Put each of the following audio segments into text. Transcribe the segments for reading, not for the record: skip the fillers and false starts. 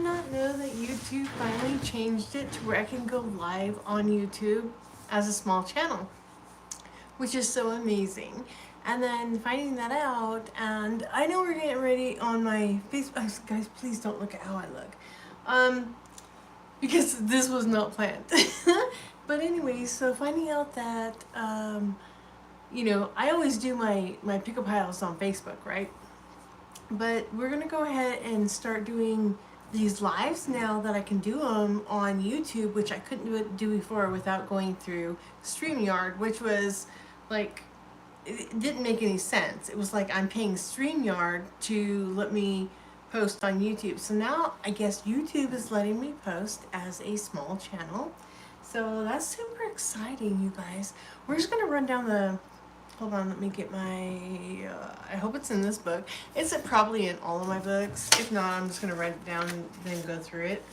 not know that YouTube finally changed it to where I can go live on YouTube as a small channel, which is so amazing. And then finding that out, and I know we're getting ready on my Facebook. Guys, please don't look at how I look, because this was not planned. But anyways, so finding out that, I always do my pick-up piles on Facebook, right? But we're gonna go ahead and start doing these lives now that I can do them on YouTube, which I couldn't do before without going through StreamYard, which was like, it didn't make any sense. It was like I'm paying StreamYard to let me post on YouTube. So now I guess YouTube is letting me post as a small channel. So that's super exciting, you guys. We're just gonna run down the, hold on, let me get my, I hope it's in this book. It's probably in all of my books. If not, I'm just gonna write it down and then go through it.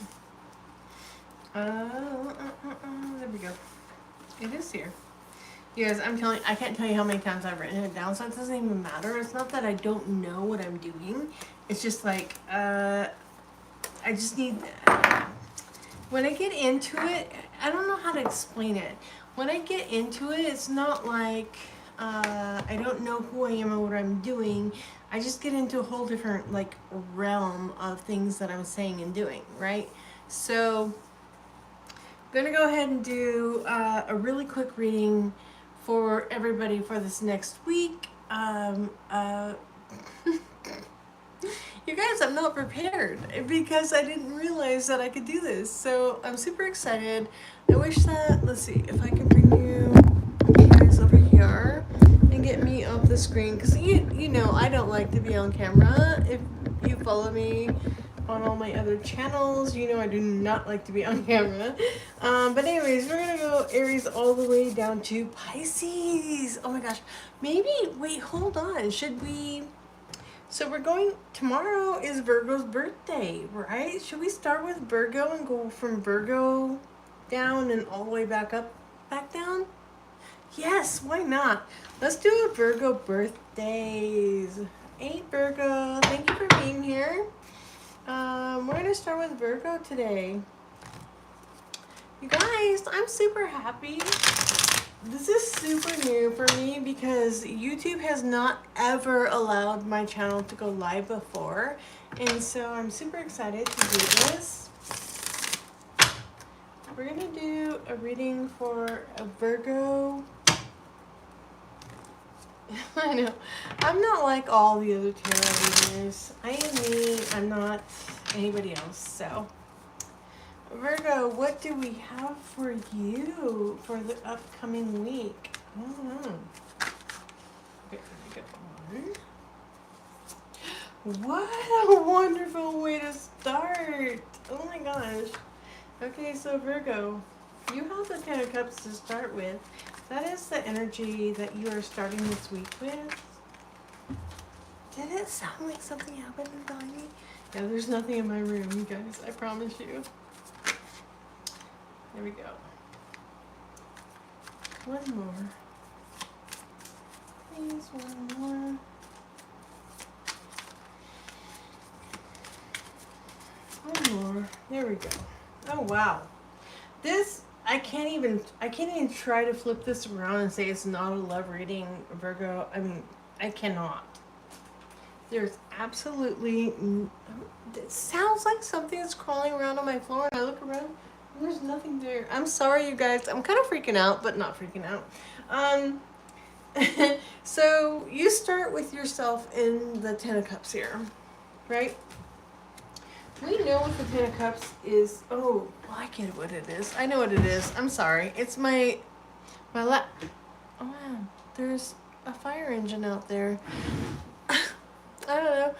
There we go. It is here. You guys, I can't tell you how many times I've written it down, so it doesn't even matter. It's not that I don't know what I'm doing. It's just like, I just need, when I get into it, I don't know how to explain it. When I get into it, it's not like, I don't know who I am or what I'm doing. I just get into a whole different like realm of things that I'm saying and doing, right? So I'm gonna go ahead and do a really quick reading for everybody for this next week. You guys, I'm not prepared because I didn't realize that I could do this. So I'm super excited. I wish that, let's see if I can bring you guys over here and get me off the screen, because you know I don't like to be on camera. If you follow me on all my other channels, you know I do not like to be on camera. But anyways, we're gonna go Aries all the way down to Pisces. Oh my gosh, maybe, wait, hold on, should we, so we're going, tomorrow is Virgo's birthday, right? Should we start with Virgo and go from Virgo down and all the way back up, back down? Yes, why not? Let's do a Virgo birthdays. Hey Virgo, thank you for being here. We're gonna start with Virgo today. You guys, I'm super happy. This is super new for me because YouTube has not ever allowed my channel to go live before. And so I'm super excited to do this. We're gonna do a reading for a Virgo. I know, I'm not like all the other tarot readers. I am me, I'm not anybody else. So Virgo, what do we have for you for the upcoming week? I don't know. Okay, good one. What a wonderful way to start. Oh my gosh. Okay, so Virgo, you have the Ten of Cups to start with. That is the energy that you are starting this week with. Did it sound like something happened behind me? Yeah, there's nothing in my room, you guys. I promise you. There we go. One more. Please, one more. One more. There we go. Oh wow. This, I can't even try to flip this around and say it's not a love reading, Virgo. I mean, I cannot. There's absolutely, it sounds like something is crawling around on my floor, and I look around, and there's nothing there. I'm sorry, you guys. I'm kind of freaking out, but not freaking out. So you start with yourself in the Ten of Cups here, right? We know what the Ten of Cups is. Oh, well, I get what it is. I know what it is. I'm sorry. It's my oh wow, there's a fire engine out there. I don't know.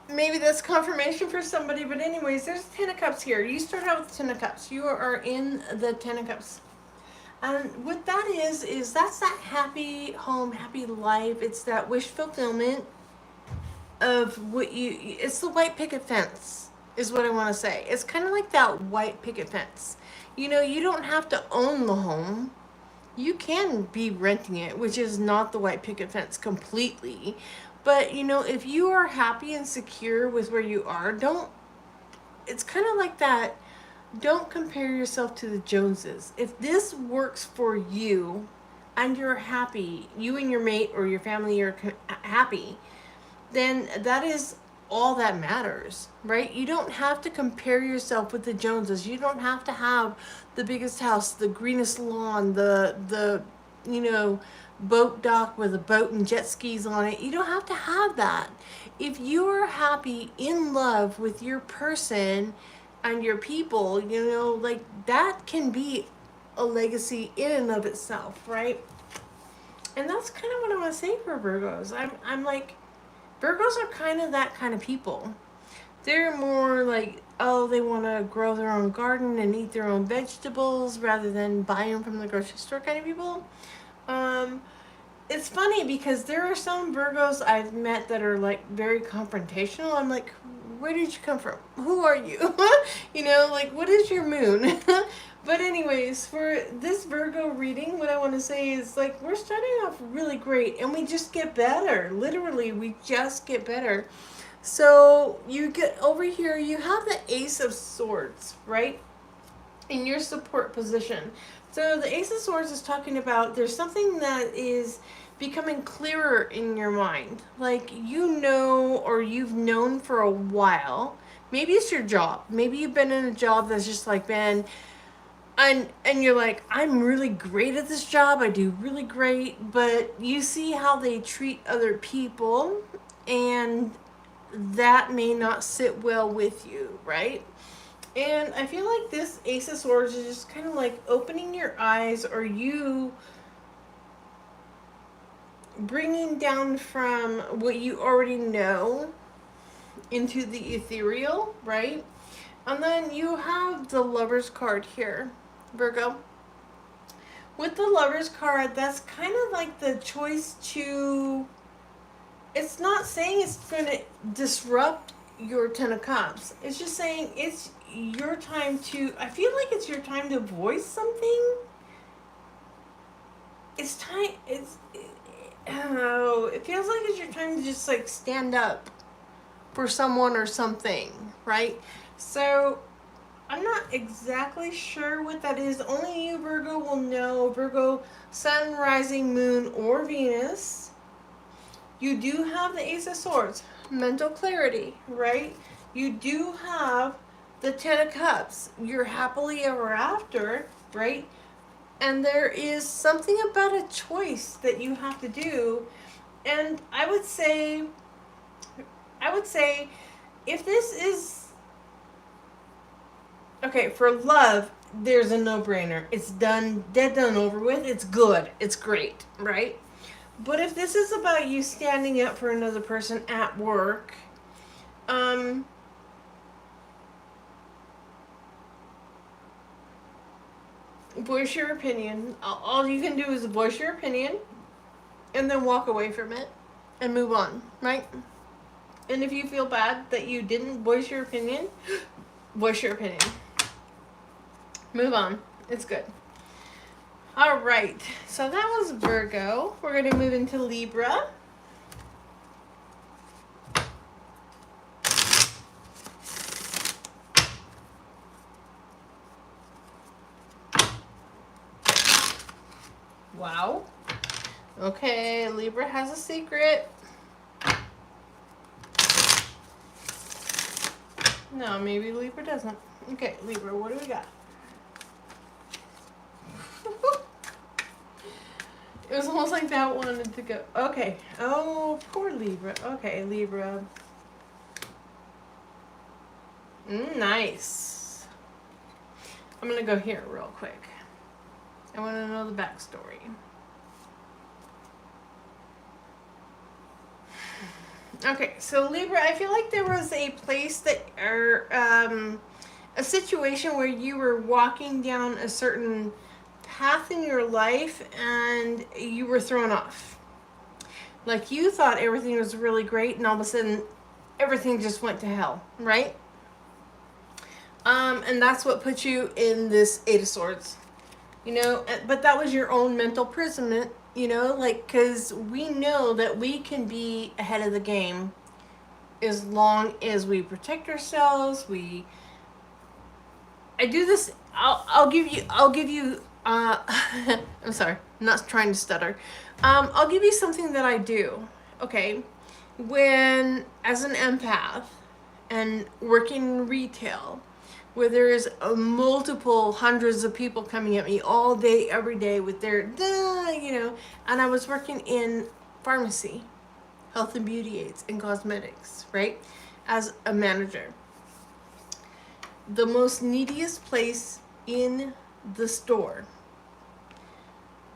Maybe that's confirmation for somebody, but anyways, there's a Ten of Cups here. You start out with the Ten of Cups. You are in the Ten of Cups. And what that is that's that happy home, happy life. It's that wish fulfillment of what it's the white picket fence is what I want to say. It's kind of like that white picket fence. You know, you don't have to own the home. You can be renting it, which is not the white picket fence completely. But, you know, if you are happy and secure with where you are, don't it's kind of like that. Don't compare yourself to the Joneses. If this works for you and you're happy, you and your mate or your family are happy, then that is all that matters, right? You don't have to compare yourself with the Joneses. You don't have to have the biggest house, the greenest lawn, the you know, boat dock with a boat and jet skis on it. You don't have to have that. If you're happy in love with your person and your people, you know, like that can be a legacy in and of itself, right? And that's kind of what I want to say for Virgos. I'm like, Virgos are kind of that kind of people. They're more like, oh, they want to grow their own garden and eat their own vegetables rather than buy them from the grocery store kind of people. Um, it's funny because there are some Virgos I've met that are like very confrontational. I'm like, where did you come from? Who are you? You know, like, what is your moon? But anyways, for this Virgo reading, what I want to say is like, we're starting off really great and we just get better. Literally, we just get better. So you get over here, you have the Ace of Swords, right? In your support position. So the Ace of Swords is talking about there's something that is becoming clearer in your mind. Like, you know, or you've known for a while. Maybe it's your job. Maybe you've been in a job that's just like been, and you're like, I'm really great at this job. I do really great. But you see how they treat other people, and that may not sit well with you, right? And I feel like this Ace of Swords is just kind of like opening your eyes, or you bringing down from what you already know into the ethereal, right? And then you have the Lover's card here, Virgo. With the Lover's card, that's kind of like the choice to... It's not saying it's going to disrupt your Ten of Cups. It's just saying it's your time to... I feel like it's your time to voice something. It's time... I don't know. It feels like it's your time to just like stand up for someone or something, right? So I'm not exactly sure what that is. Only you, Virgo, will know. Virgo, Sun, Rising, Moon, or Venus. You do have the Ace of Swords, mental clarity, right? You do have the Ten of Cups. You're happily ever after, right? And there is something about a choice that you have to do. And I would say if this is, okay, for love, there's a no-brainer. It's done, dead, done, over with. It's good. It's great, right? But if this is about you standing up for another person at work, voice your opinion. All you can do is voice your opinion and then walk away from it and move on, right? And if you feel bad that you didn't voice your opinion, voice your opinion. Move on. It's good. All right. So that was Virgo. We're going to move into Libra. Wow. Okay, Libra has a secret. No, maybe Libra doesn't. Okay, Libra, what do we got? It was almost like that wanted to go. Okay. Oh, poor Libra. Okay, Libra. Nice. I'm going to go here real quick. I want to know the backstory. Okay, so Libra, I feel like there was a place that, or a situation where you were walking down a certain path in your life and you were thrown off. Like, you thought everything was really great and all of a sudden everything just went to hell, right? And that's what put you in this Eight of Swords. You know, but that was your own mental imprisonment, you know, like, because we know that we can be ahead of the game as long as we protect ourselves, we I do this. I'll give you. I'm sorry. I'm not trying to stutter. I'll give you something that I do. Okay, when as an empath and working in retail, where there's multiple hundreds of people coming at me all day, every day with their, and I was working in pharmacy, health and beauty aids, and cosmetics, right, as a manager. The most neediest place in the store.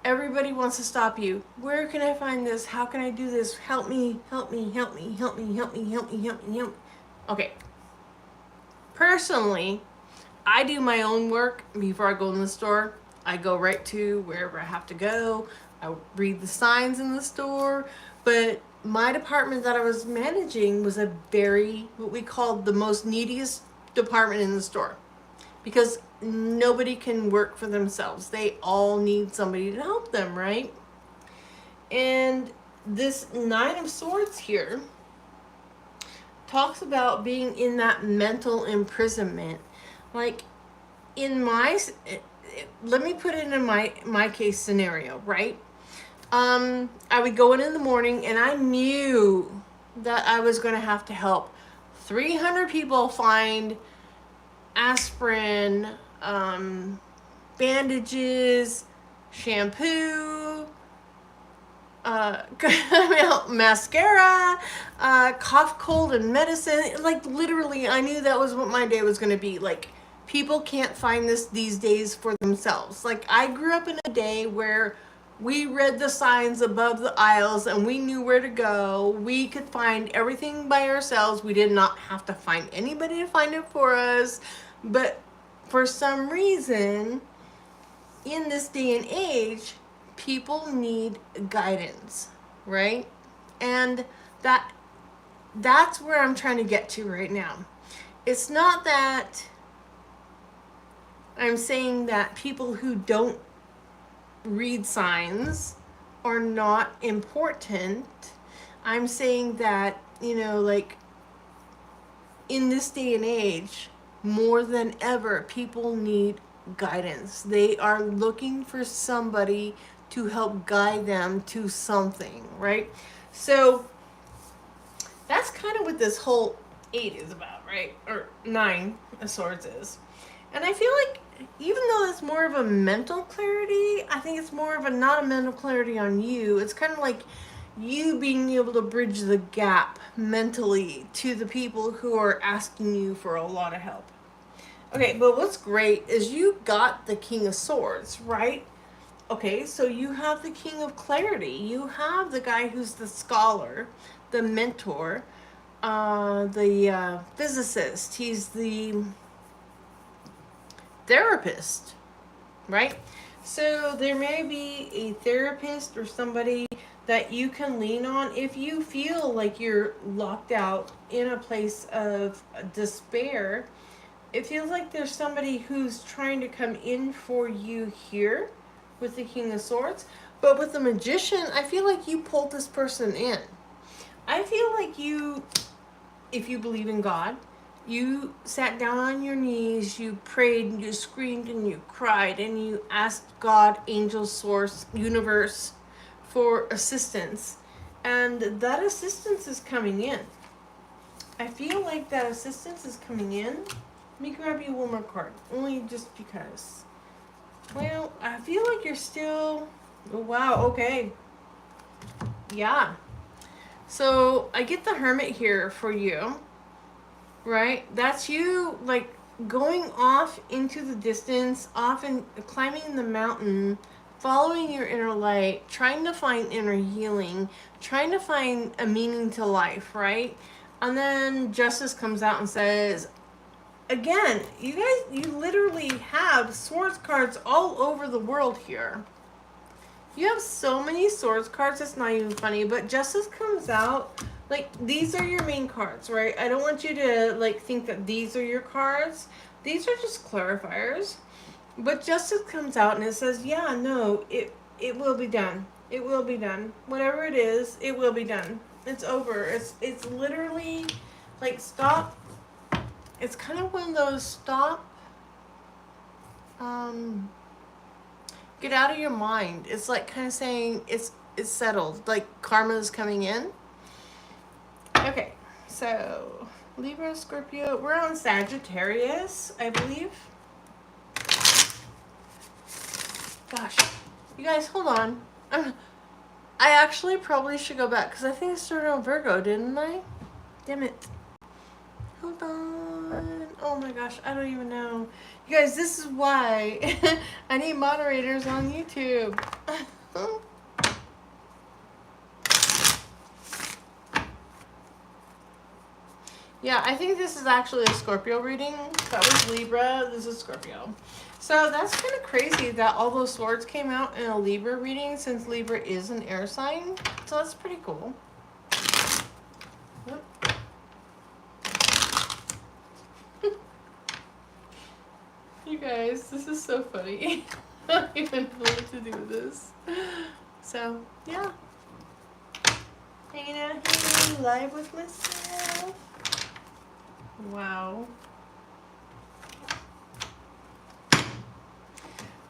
Everybody wants to stop you. Where can I find this? How can I do this? Help me, help me, help me, help me, help me, help me, help me, help me. Okay. Personally, I do my own work before I go in the store. I go right to wherever I have to go. I read the signs in the store. But my department that I was managing was a very, what we called the most neediest department in the store, because nobody can work for themselves. They all need somebody to help them, right? And this Nine of Swords here talks about being in that mental imprisonment. Like in my, let me put it in my case scenario, right? I would go in the morning and I knew that I was going to have to help 300 people find aspirin, bandages, shampoo, mascara, cough, cold, and medicine. Like literally, I knew that was what my day was going to be. Like people can't find this these days for themselves. Like I grew up in a day where we read the signs above the aisles and we knew where to go. We could find everything by ourselves. We did not have to find anybody to find it for us. But for some reason, in this day and age, people need guidance, right? And that's where I'm trying to get to right now. It's not that I'm saying that people who don't read signs are not important. I'm saying that, like in this day and age, more than ever, people need guidance. They are looking for somebody to help guide them to something, right? So that's kind of what this whole 8 is about, right? Or 9 of Swords is. And I feel like even though it's more of a mental clarity, I think it's more of not a mental clarity on you. It's kind of like you being able to bridge the gap mentally to the people who are asking you for a lot of help. Okay, but what's great is you got the King of Swords, right? Okay, so you have the King of Clarity. You have the guy who's the scholar, the mentor, the physicist. He's the therapist, right? So there may be a therapist or somebody that you can lean on if you feel like you're locked out in a place of despair. It feels like there's somebody who's trying to come in for you here with the King of Swords. But with the Magician, I feel like you pulled this person in. I feel like you, if you believe in God, you sat down on your knees, you prayed, and you screamed, and you cried, and you asked God, angel, source, universe for assistance. And that assistance is coming in. I feel like that assistance is coming in. Let me grab you one more card, only just because. Well, I feel like you're still... Oh, wow, okay. Yeah. So, I get the Hermit here for you. Right? That's you, like, going off into the distance, off and climbing the mountain, following your inner light, trying to find inner healing, trying to find a meaning to life, right? And then Justice comes out and says, again, you guys, you literally have swords cards all over the world here. You have so many swords cards, it's not even funny, but Justice comes out, like, these are your main cards, right? I don't want you to, like, think that these are your cards. These are just clarifiers. But Justice comes out and it says, yeah, no, it will be done. It will be done. Whatever it is, it will be done. It's over. It's literally, like, stop. It's kind of one of those stop get out of your mind. It's like kind of saying it's settled, like karma is coming in. Okay, so Libra, Scorpio, we're on Sagittarius, I believe. Gosh, you guys, hold on. I actually probably should go back because I think I started on Virgo, didn't I? Damn it. Hold on. Oh my gosh, I don't even know. You guys, this is why I need moderators on YouTube. Yeah, I think this is actually a Scorpio reading. That was Libra. This is Scorpio. So that's kind of crazy that all those swords came out in a Libra reading since Libra is an air sign. So that's pretty cool. You guys, this is so funny. I don't even know what to do with this. So, yeah. Hanging out here live with myself. Wow.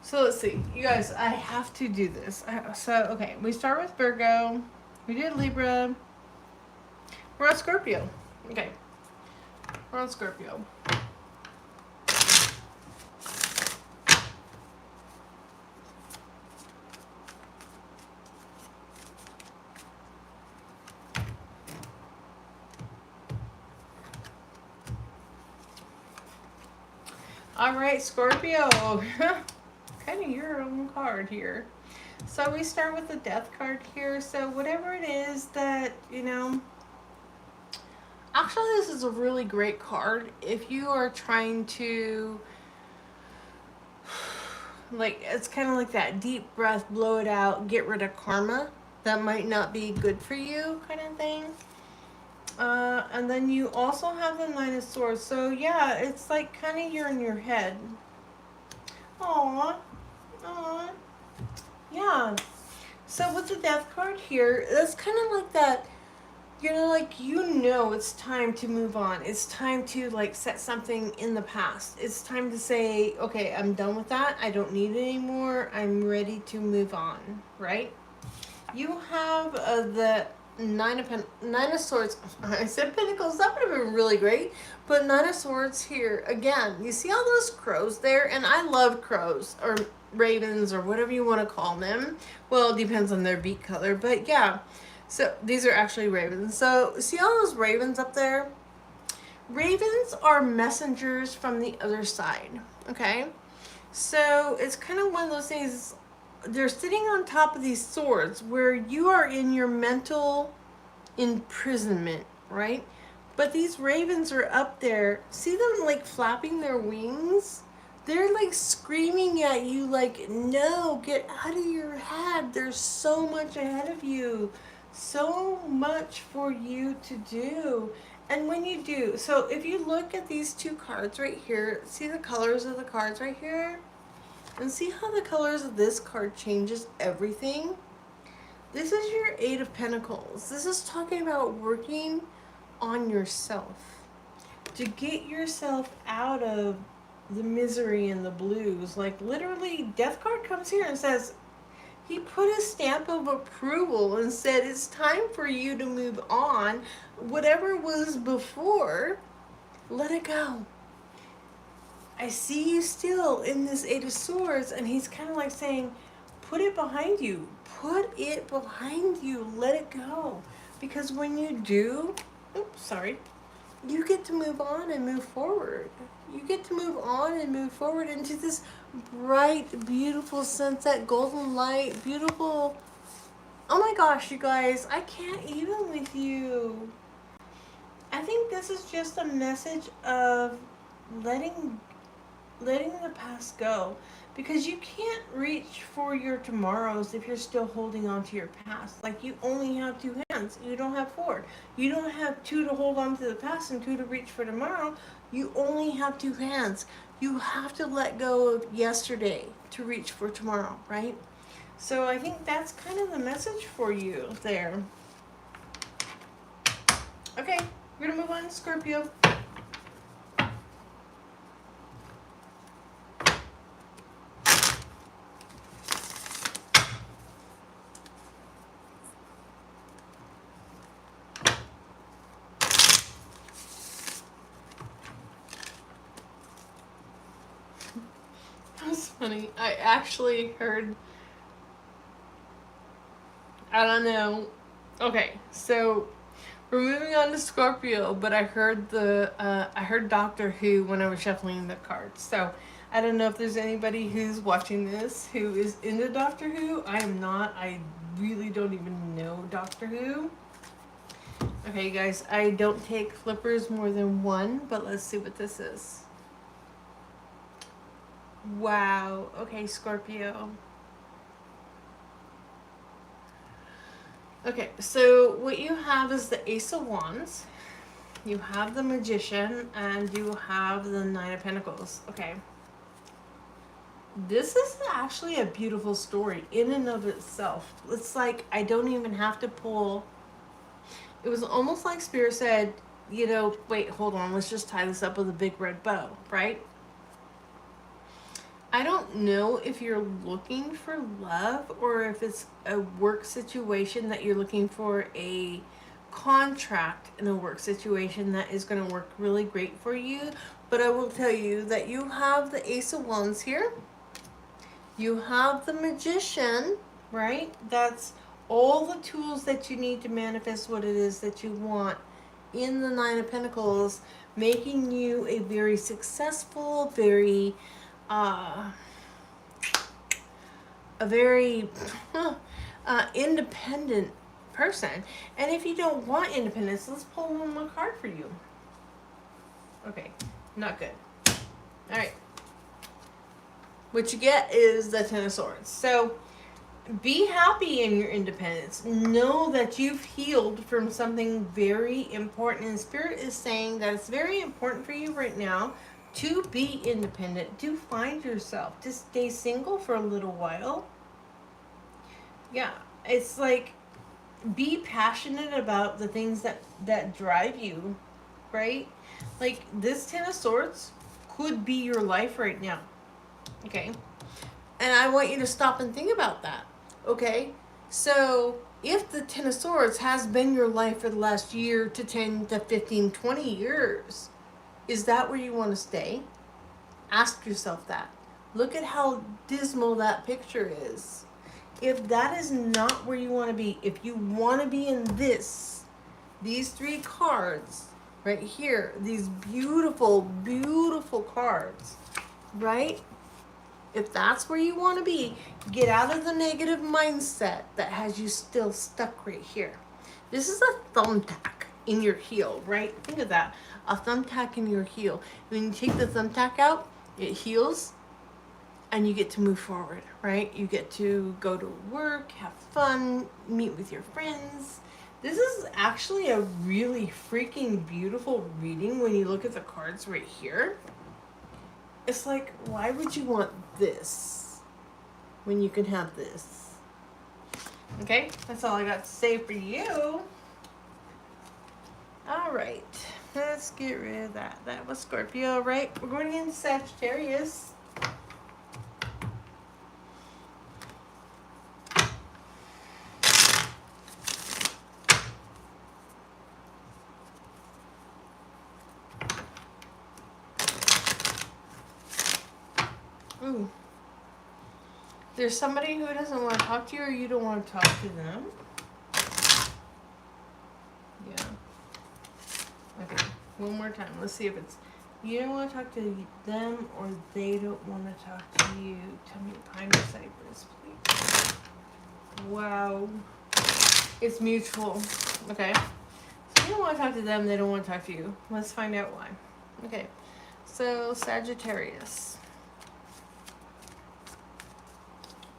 So let's see. You guys, I have to do this. Okay, we start with Virgo. We did Libra. We're on Scorpio. Okay. We're on Scorpio. All right, Scorpio. Kind of your own card here. So we start with the Death card here. So whatever it is that, actually this is a really great card if you are trying to, like, it's kind of like that deep breath, blow it out, get rid of karma that might not be good for you kind of thing. And then you also have the Nine of Swords. So yeah, it's like kind of you're in your head. Aww. Aww. Yeah. So with the Death card here, that's kind of like that, it's time to move on. It's time to like set something in the past. It's time to say, okay, I'm done with that. I don't need it anymore. I'm ready to move on, right? You have the Nine of Swords. I said Pentacles. That would have been really great. But Nine of Swords here again. You see all those crows there, and I love crows or ravens or whatever you want to call them. Well, it depends on their beak color, but yeah. So these are actually ravens. So see all those ravens up there? Ravens are messengers from the other side. Okay, so it's kind of one of those things. They're sitting on top of these swords where you are in your mental imprisonment, right? But these ravens are up there. See them like flapping their wings? They're like screaming at you like, no, get out of your head. There's so much ahead of you. So much for you to do. And when you do, so if you look at these two cards right here, see the colors of the cards right here? And see how the colors of this card changes everything? This is your Eight of Pentacles. This is talking about working on yourself. To get yourself out of the misery and the blues. Like literally, Death card comes here and says, he put a stamp of approval and said, it's time for you to move on. Whatever was before, let it go. I see you still in this Eight of Swords, and he's kind of like saying, put it behind you. Put it behind you. Let it go. Because when you do, you get to move on and move forward. You get to move on and move forward into this bright, beautiful sunset, golden light, beautiful. Oh my gosh, you guys, I can't even with you. I think this is just a message of letting the past go, because you can't reach for your tomorrows if you're still holding on to your past. Like, you only have two hands. You don't have four. You don't have two to hold on to the past and two to reach for tomorrow. You only have two hands. You have to let go of yesterday to reach for tomorrow, right? So I think that's kind of the message for you there. Okay, we're gonna move on to Scorpio. was funny. I actually heard, I don't know. Okay, so we're moving on to Scorpio, but I heard I heard Doctor Who when I was shuffling the cards. So I don't know if there's anybody who's watching this who is into Doctor Who. I am not. I really don't even know Doctor Who. Okay, guys, I don't take flippers more than one, but let's see what this is. Wow. Okay, Scorpio. Okay, so what you have is the Ace of Wands, you have the Magician, and you have the Nine of Pentacles. Okay. This is actually a beautiful story in and of itself. It's like I don't even have to pull. It was almost like Spirit said, you know, wait, hold on, let's just tie this up with a big red bow, right? I don't know if you're looking for love or if it's a work situation that you're looking for a contract in a work situation that is going to work really great for you. But I will tell you that you have the Ace of Wands here. You have the Magician, right? That's all the tools that you need to manifest what it is that you want in the Nine of Pentacles, making you a very successful, very a very independent person. And if you don't want independence, let's pull one more card for you. Okay, not good. All right. What you get is the Ten of Swords. So be happy in your independence. Know that you've healed from something very important. And Spirit is saying that it's very important for you right now to be independent, to find yourself, to stay single for a little while. Yeah, it's like be passionate about the things that drive you, right? Like this Ten of Swords could be your life right now. Okay. And I want you to stop and think about that. Okay? So if the Ten of Swords has been your life for the last year to 10 to 15, 20 years, is that where you want to stay? Ask yourself that. Look at how dismal that picture is. If that is not where you want to be, if you want to be in these three cards right here, these beautiful, beautiful cards, right? If that's where you want to be, get out of the negative mindset that has you still stuck right here. This is a thumbtack in your heel, right? Think of that. A thumbtack in your heel. When you take the thumbtack out, it heals and you get to move forward, right? You get to go to work, have fun, meet with your friends. This is actually a really freaking beautiful reading when you look at the cards right here. It's like, why would you want this when you can have this? Okay, that's all I got to say for you. All right, let's get rid of that. That was Scorpio, right? We're going into Sagittarius. Ooh. There's somebody who doesn't want to talk to you or you don't want to talk to them. Yeah. Okay, one more time. Let's see if it's you don't want to talk to them or they don't want to talk to you. Tell me Pine or Cypress, please. Wow. It's mutual. Okay. So you don't want to talk to them, they don't want to talk to you. Let's find out why. Okay. So Sagittarius.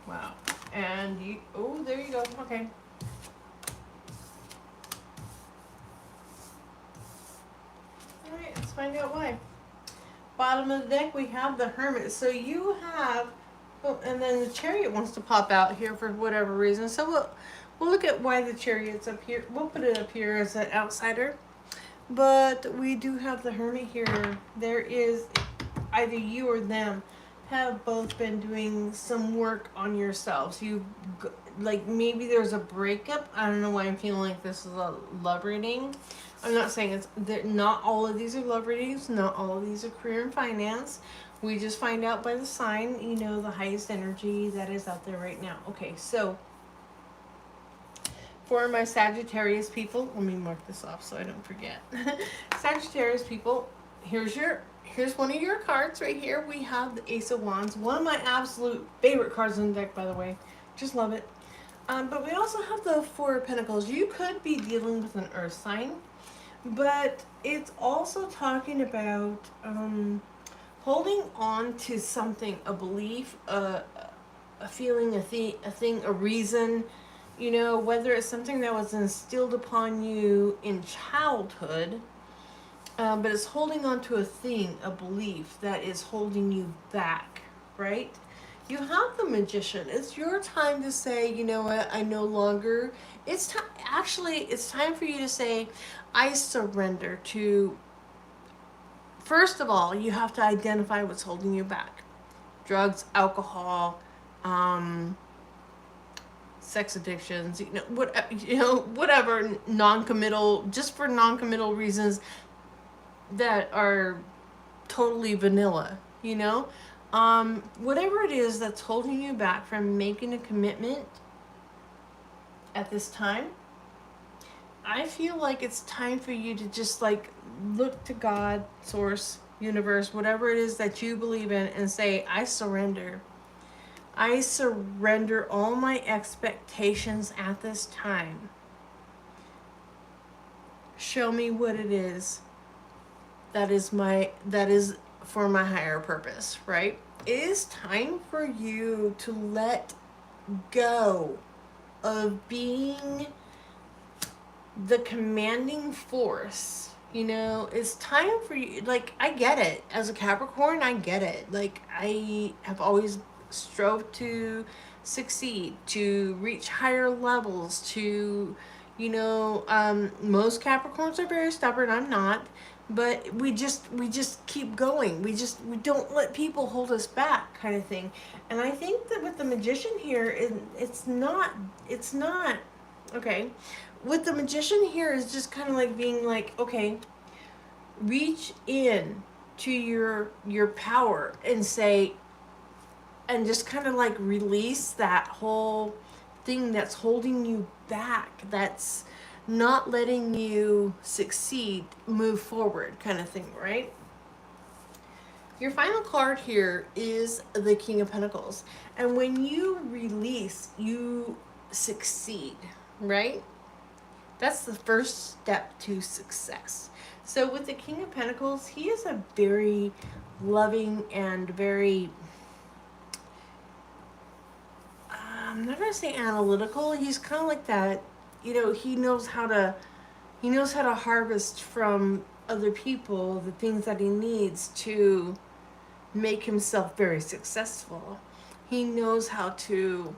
Wow. And you, oh, there you go. Okay. All right, let's find out why. Bottom of the deck, we have the Hermit. So you have, oh, and then the Chariot wants to pop out here for whatever reason. So we'll look at why the Chariot's up here. We'll put it up here as an outsider. But we do have the Hermit here. There is either you or them have both been doing some work on yourselves. You like maybe there's a breakup. I don't know why I'm feeling like this is a love reading, I'm not saying not all of these are love readings, not all of these are career and finance. We just find out by the sign, the highest energy that is out there right now. Okay, so for my Sagittarius people, let me mark this off so I don't forget. Sagittarius people, here's one of your cards right here. We have the Ace of Wands, one of my absolute favorite cards in the deck, by the way. Just love it. But we also have the Four of Pentacles. You could be dealing with an earth sign, but it's also talking about holding on to something, a belief, a feeling, a thing, a reason, whether it's something that was instilled upon you in childhood, but it's holding on to a thing, a belief that is holding you back, right? You have the Magician. It's your time to say, you know what, I no longer, it's time, actually, it's time for you to say, I surrender to, first of all, you have to identify what's holding you back. Drugs, alcohol, sex addictions, whatever, non-committal, just for non-committal reasons that are totally vanilla, whatever it is that's holding you back from making a commitment at this time, I feel like it's time for you to just look to God, source, universe, whatever it is that you believe in, and say, I surrender. I surrender all my expectations at this time. Show me what it is that is for my higher purpose, right? It is time for you to let go of being the commanding force. It's time for you, I get it. As a Capricorn, I get it. I have always strove to succeed, to reach higher levels, to, most Capricorns are very stubborn. I'm not. But we just keep going. We don't let people hold us back, kind of thing. And I think that with the Magician here, it's not okay. With the Magician here is just kind of like being like, okay, reach in to your power and say, and just kind of release that whole thing that's holding you back, that's not letting you succeed, move forward, kind of thing, right? Your final card here is the King of Pentacles. And when you release, you succeed, right? That's the first step to success. So with the King of Pentacles, he is a very loving and very, I'm not going to say analytical. He's kind of like that. He knows how to harvest from other people the things that he needs to make himself very successful. He knows how to,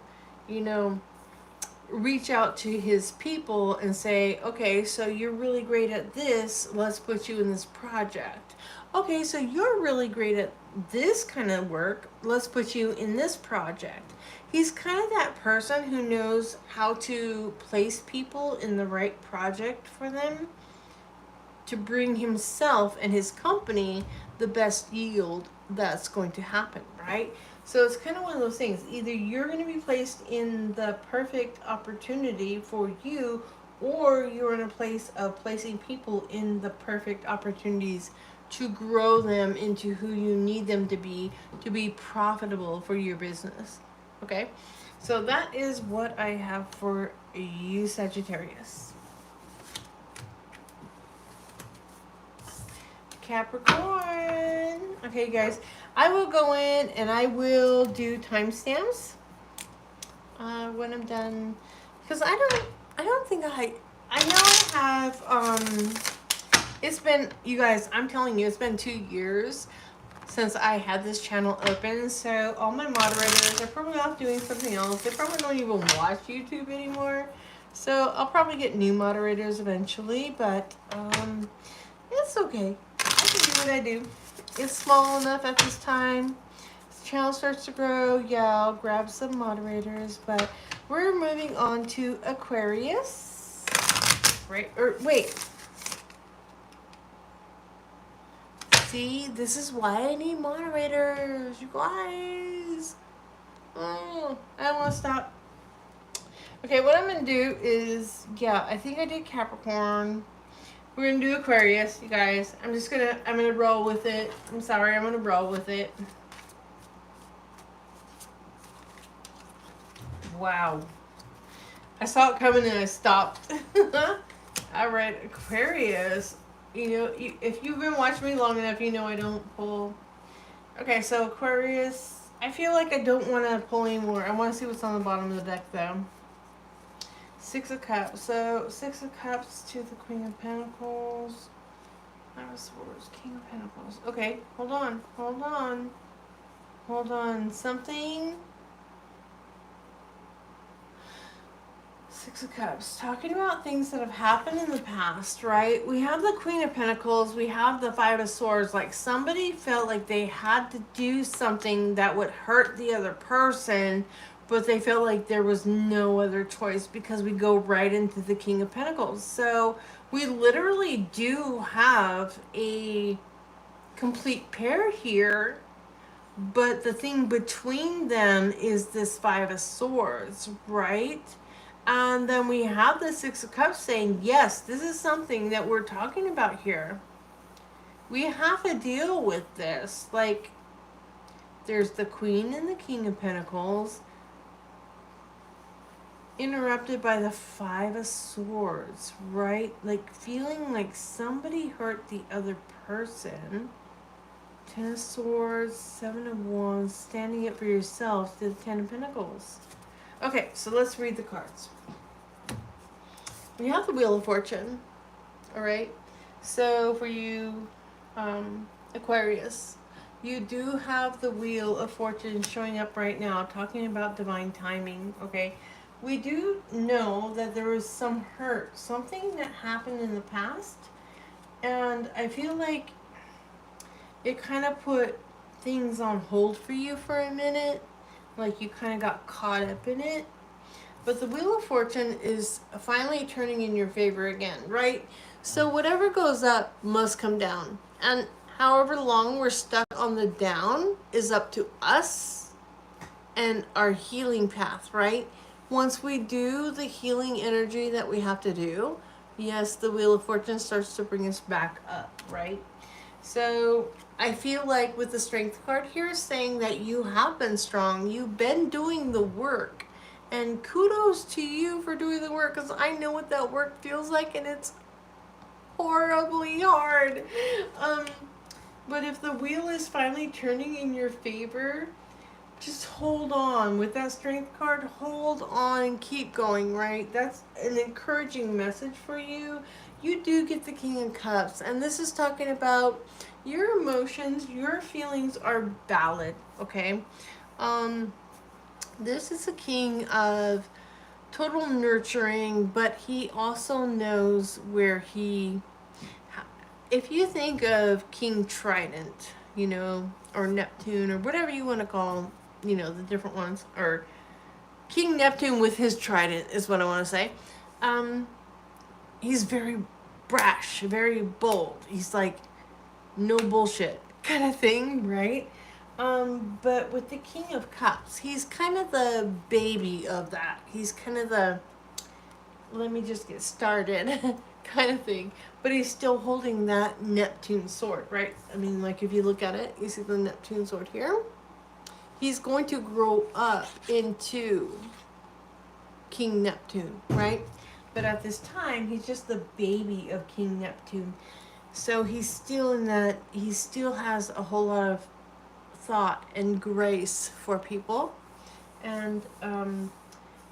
reach out to his people and say, okay, so you're really great at this, let's put you in this project. Okay, so you're really great at this kind of work, let's put you in this project. He's kind of that person who knows how to place people in the right project for them to bring himself and his company the best yield that's going to happen, right? So it's kind of one of those things. Either you're going to be placed in the perfect opportunity for you, or you're in a place of placing people in the perfect opportunities to grow them into who you need them to be profitable for your business. Okay? So that is what I have for you, Sagittarius. Capricorn. Okay, guys. I will go in and I will do timestamps when I'm done, because I don't think I know I have it's been, you guys, I'm telling you, it's been 2 years since I had this channel open, so all my moderators are probably off doing something else. They probably don't even watch YouTube anymore, so I'll probably get new moderators eventually, but it's okay. I can do what I do. It's small enough at this time. As the channel starts to grow, yeah, I'll grab some moderators, but we're moving on to Aquarius. Right, or wait. See, this is why I need moderators, you guys. Oh, I don't want to stop. Okay, what I'm gonna do is, yeah, I think I did Capricorn. We're gonna do Aquarius, you guys. I'm gonna roll with it. I'm sorry, I'm gonna roll with it. Wow. I saw it coming and I stopped. All right, Aquarius. You know, if you've been watching me long enough, you know I don't pull. Okay, so Aquarius. I feel like I don't want to pull anymore. I want to see what's on the bottom of the deck, though. Six of Cups. So, Six of Cups to the Queen of Pentacles. Five of Swords, King of Pentacles. Okay, hold on, hold on. Hold on. Something. Six of Cups. Talking about things that have happened in the past, right? We have the Queen of Pentacles. We have the Five of Swords. Like, somebody felt like they had to do something that would hurt the other person, but they felt like there was no other choice, because we go right into the King of Pentacles. So we literally do have a complete pair here, but the thing between them is this Five of Swords, right? And then we have the Six of Cups saying, yes, this is something that we're talking about here. We have to deal with this. Like, there's the Queen and the King of Pentacles, interrupted by the Five of Swords, right? Like, feeling like somebody hurt the other person. Ten of Swords, Seven of Wands, standing up for yourself to the Ten of Pentacles. Okay, so let's read the cards. We have the Wheel of Fortune, all right? So for you, Aquarius, you do have the Wheel of Fortune showing up right now, talking about divine timing, okay? We do know that there was some hurt, something that happened in the past, and I feel like it kind of put things on hold for you for a minute, like you kind of got caught up in it. But the Wheel of Fortune is finally turning in your favor again, right? So whatever goes up must come down. And however long we're stuck on the down is up to us and our healing path, right? Once we do the healing energy that we have to do, yes, the Wheel of Fortune starts to bring us back up, right? So I feel like with the Strength card here, saying that you have been strong, you've been doing the work. And kudos to you for doing the work, because I know what that work feels like, and it's horribly hard. But if the wheel is finally turning in your favor, just hold on. With that Strength card, hold on and keep going, right? That's an encouraging message for you. You do get the King of Cups, and this is talking about your emotions, your feelings are valid, okay? This is a king of total nurturing, but he also knows where he... If you think of King Trident, you know, or Neptune, or whatever you want to call him, you know, the different ones, or King Neptune with his trident is what I want to say. He's very brash, very bold. He's like, no bullshit kind of thing, right? But with the King of Cups, he's kind of the baby of that. He's kind of the, let me just get started kind of thing. But he's still holding that Neptune sword, right? I mean, like, if you look at it, you see the Neptune sword here? He's going to grow up into King Neptune, right? But at this time, he's just the baby of King Neptune. So he's still in that, he still has a whole lot of thought and grace for people. And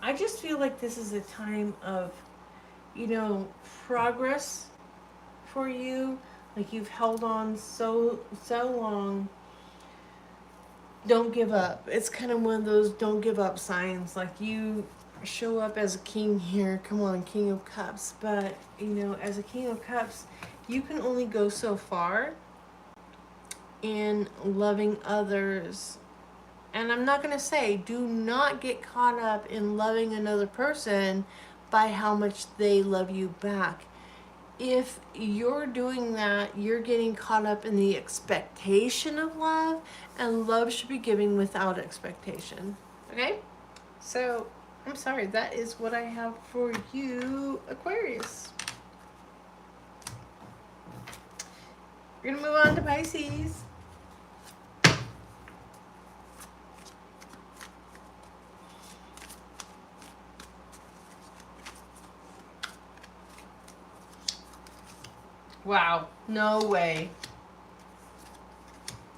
I just feel like this is a time of, you know, progress for you. Like, you've held on so long. Don't give up. It's kind of one of those don't give up signs. Like, you show up as a king here. Come on, King of Cups. But, you know, as a King of Cups, you can only go so far in loving others. And I'm not going to say, do not get caught up in loving another person by how much they love you back. if you're doing that, you're getting caught up in the expectation of love, and love should be given without expectation. Okay? So, I'm sorry, that is what I have for you, Aquarius. We're going to move on to Pisces. Wow, no way.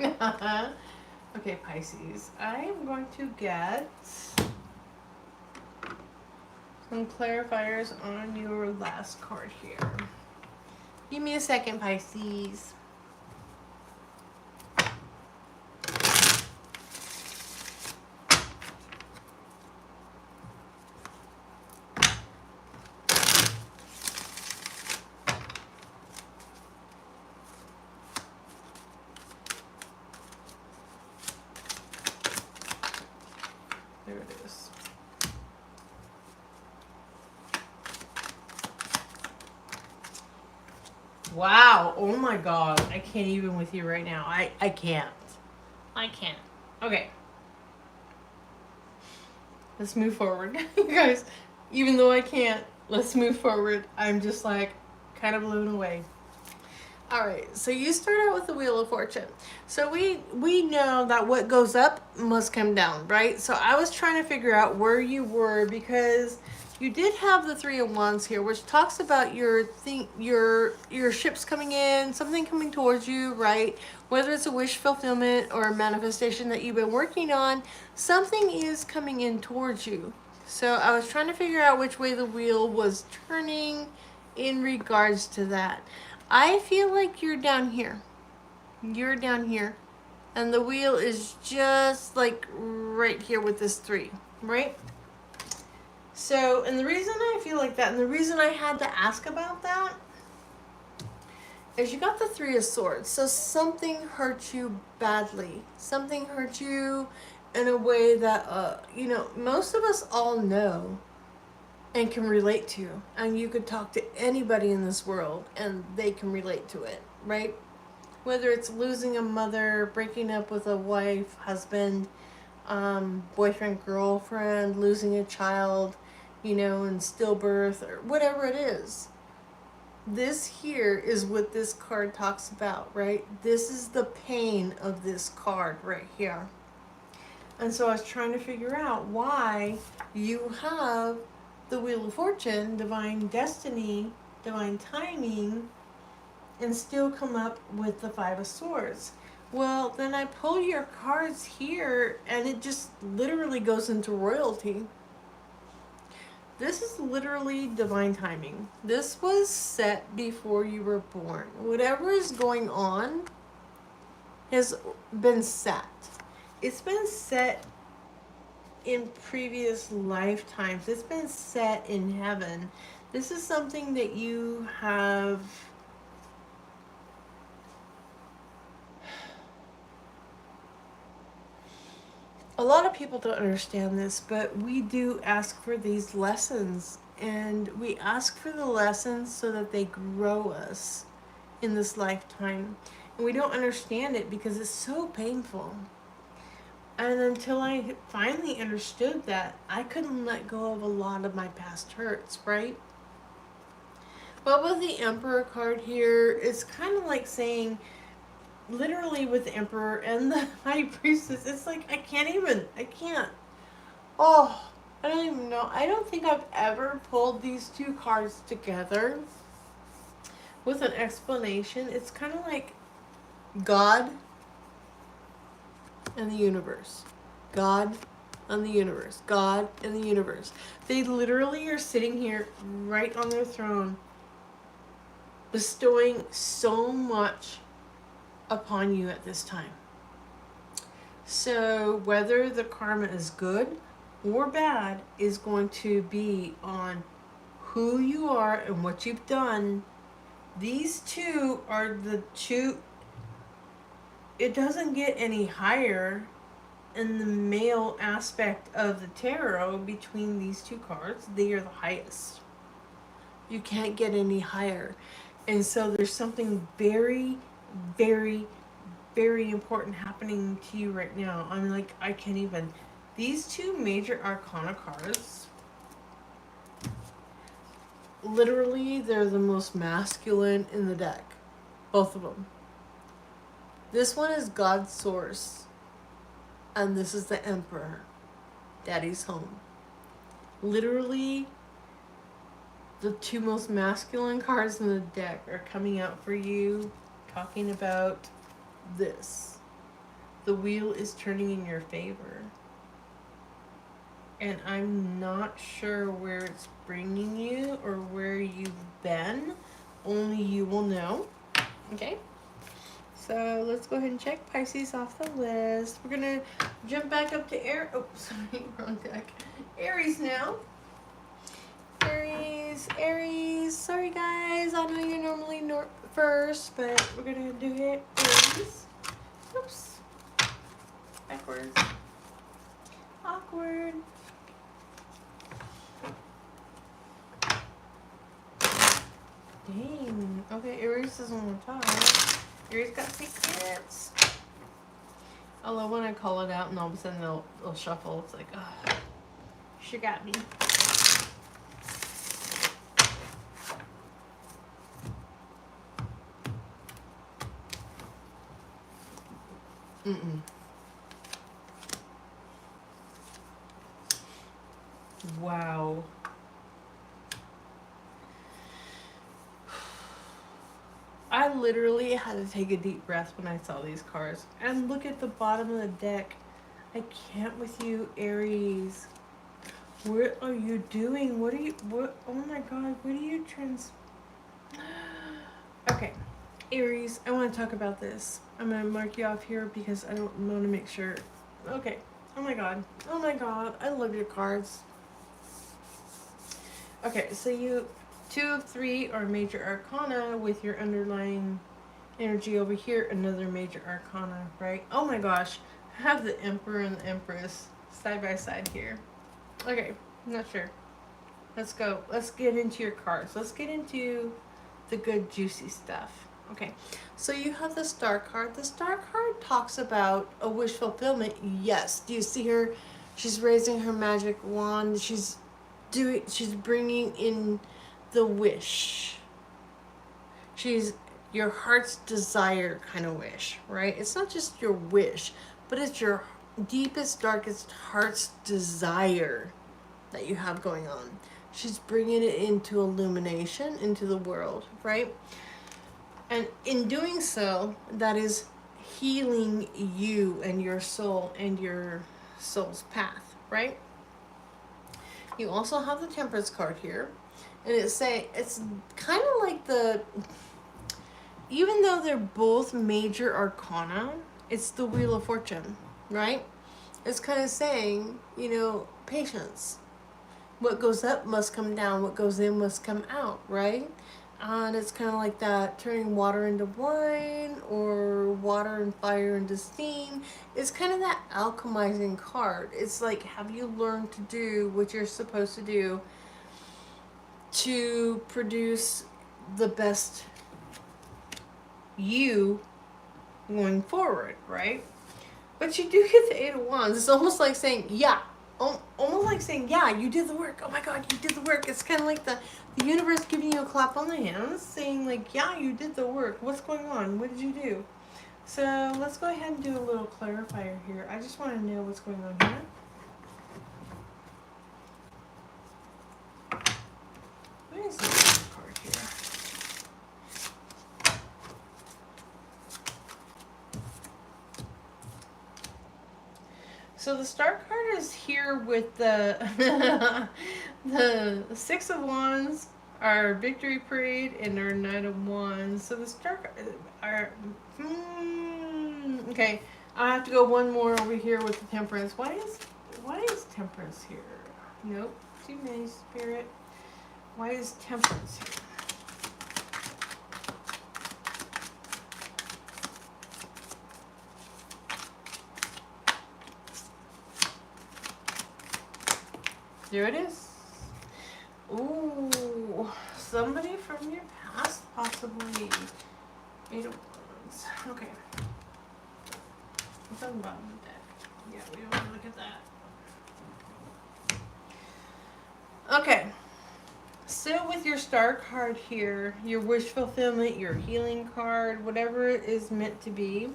Okay, Pisces, I am going to get some clarifiers on your last card here. Give me a second, Pisces. There it is. Wow, oh my god, I can't even with you right now. I can't. I can't. Okay. Let's move forward. You guys, even though I can't, let's move forward. I'm just like kind of blown away. All right, so you start out with the Wheel of Fortune. So we know that what goes up must come down, right? So I was trying to figure out where you were because you did have the Three of Wands here, which talks about your ships coming in, something coming towards you, right? Whether it's a wish fulfillment or a manifestation that you've been working on, something is coming in towards you. So I was trying to figure out which way the wheel was turning in regards to that. I feel like you're down here. You're down here. And the wheel is just like right here with this 3, right? So, and the reason I feel like that, and the reason I had to ask about that, is you got the 3 of Swords. So something hurt you badly. Something hurt you in a way that, most of us all know and can relate to. And you could talk to anybody in this world and they can relate to it, right? Whether it's losing a mother, breaking up with a wife, husband, boyfriend, girlfriend, losing a child, in stillbirth, or whatever it is. This here is what this card talks about, right? This is the pain of this card right here. And so I was trying to figure out why you have the Wheel of Fortune, divine destiny, divine timing, and still come up with the 5 of Swords. Well, then I pull your cards here and it just literally goes into royalty. This is literally divine timing. This was set before you were born. Whatever is going on has been set. It's been set in previous lifetimes. It's been set in heaven. This is something that you have a lot of people don't understand this, but we do ask for these lessons, and we ask for the lessons so that they grow us in this lifetime. And we don't understand it because it's so painful. And until I finally understood that, I couldn't let go of a lot of my past hurts, right? But with the Emperor card here, it's kind of like saying, literally with the Emperor and the High Priestess, it's like, I can't. Oh, I don't even know. I don't think I've ever pulled these 2 cards together with an explanation. It's kind of like God and the universe. God and the universe. God and the universe. They literally are sitting here right on their throne, bestowing so much upon you at this time. So whether the karma is good or bad is going to be on who you are and what you've done. These 2 are the 2. It doesn't get any higher in the male aspect of the tarot between these 2 cards. They are the highest. You can't get any higher. And so there's something very, very, very important happening to you right now. I'm like, I can't even. These two major arcana cards, literally, they're the most masculine in the deck. Both of them. This one is God's source, and this is the Emperor, Daddy's home. Literally, the two most masculine cards in the deck are coming out for you, talking about this. The wheel is turning in your favor. And I'm not sure where it's bringing you or where you've been. Only you will know. Okay? So let's go ahead and check Pisces off the list. We're going to jump back up to Aries. Oh, sorry, wrong deck. Aries now. Aries. Sorry, guys. I know you're normally first, but we're going to do it. Aries. Oops. Backwards. Awkward. Dang. Okay, Aries doesn't want to talk. Aries got secrets. I love when I call it out and all of a sudden they'll shuffle. It's like, oh, she got me. Wow. I literally had to take a deep breath when I saw these cards. And look at the bottom of the deck. I can't with you, Aries. What are you doing? Oh my god, what are you Okay, Aries, I want to talk about this. I'm going to mark you off here because I don't want to make sure. Okay, oh my god, I love your cards. Okay, so you, 2 of 3 are major arcana with your underlying energy over here, another major arcana, right? Oh my gosh, I have the Emperor and the Empress side by side here. Okay, I'm not sure. Let's go. Let's get into your cards. Let's get into the good juicy stuff. Okay, so you have the Star card. The Star card talks about a wish fulfillment. Yes. Do you see her? She's raising her magic wand. She's bringing in the wish. She's your heart's desire kind of wish, right? It's not just your wish, but it's your deepest, darkest heart's desire that you have going on. She's bringing it into illumination, into the world, right? And in doing so, that is healing you and your soul and your soul's path, right? You also have the Temperance card here. And it's kind of like even though they're both major arcana, it's the Wheel of Fortune, right? It's kind of saying, patience. What goes up must come down. What goes in must come out, right? And it's kind of like that, turning water into wine or water and fire into steam. It's kind of that alchemizing card. It's like, have you learned to do what you're supposed to do to produce the best you going forward, right? But you do get the 8 of Wands. It's almost like saying, yeah. Almost like saying, yeah, you did the work. Oh my god, you did the work. It's kind of like the universe giving you a clap on the hands, saying like, yeah, you did the work. What's going on? What did you do? So let's go ahead and do a little clarifier here. I just want to know what's going on here. What is this card here? So the Star card is here with the the 6 of Wands, our Victory Parade, and our Knight of Wands. So the Star are okay. I have to go one more over here with the Temperance. Why is Temperance here? Nope, too many, Spirit. Why is Temperance here? There it is. Ooh, somebody from your past possibly 8 of Wands. Okay. What's on the bottom of the deck? Yeah, we don't want to look at that. Okay. So with your Star card here, your wish fulfillment, your healing card, whatever it is meant to be,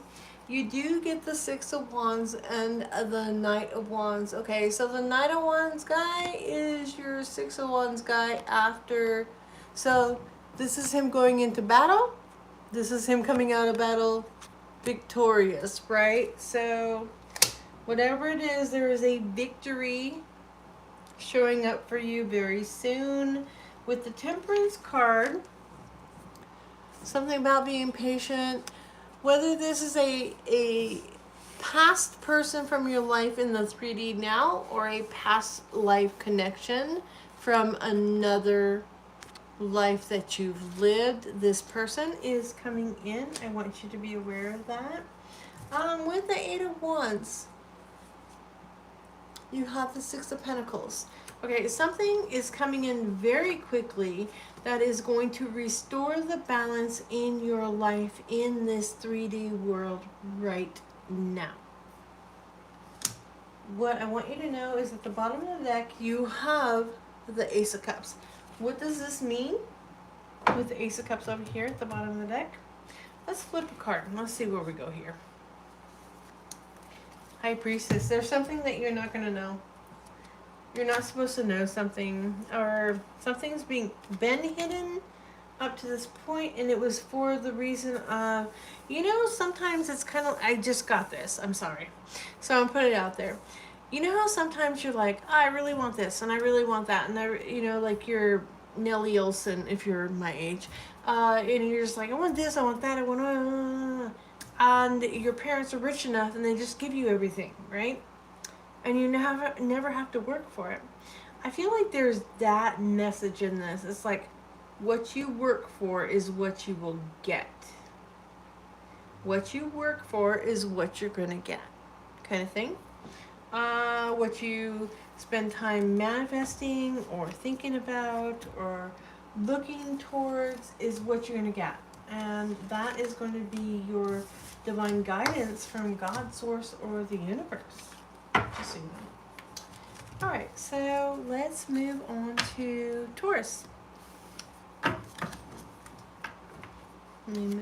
you do get the Six of Wands and the Knight of Wands. Okay, so the Knight of Wands guy is your Six of Wands guy after. So this is him going into battle. This is him coming out of battle victorious, right? So whatever it is, there is a victory showing up for you very soon. With the Temperance card, something about being patient. Whether this is a past person from your life in the 3D now or a past life connection from another life that you've lived, this person is coming in. I want you to be aware of that. With the Eight of Wands, you have the Six of Pentacles. Okay, something is coming in very quickly that is going to restore the balance in your life in this 3D world right now. What I want you to know is at the bottom of the deck, you have the Ace of Cups. What does this mean with the Ace of Cups over here at the bottom of the deck? Let's flip a card and let's see where we go here. High Priestess, there's something that you're not going to know. You're not supposed to know something, or something's been hidden up to this point, and it was for the reason of, you know, sometimes it's kind of, I just got this, I'm sorry. So I'm putting it out there. You know how sometimes you're like, oh, I really want this, and I really want that, and I, you know, like you're Nellie Olson, if you're my age, and you're just like, I want this, I want that, I want, and your parents are rich enough, and they just give you everything, right? And you never have to work for it. I feel like there's that message in this. It's like, what you work for is what you will get. What you work for is what you're going to get, kind of thing. What you spend time manifesting or thinking about or looking towards is what you're going to get. And that is going to be your divine guidance from God, Source, or the universe. Just so you know. Alright, so let's move on to Taurus. Let me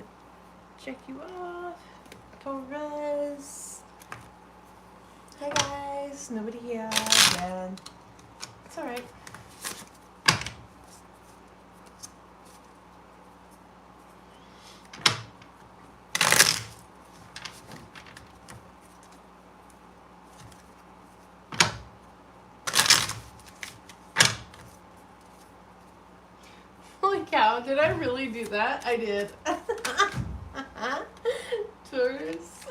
check you off. Taurus. Hi guys. Nobody here. Yeah. It's alright. Holy cow, did I really do that? I did. Taurus.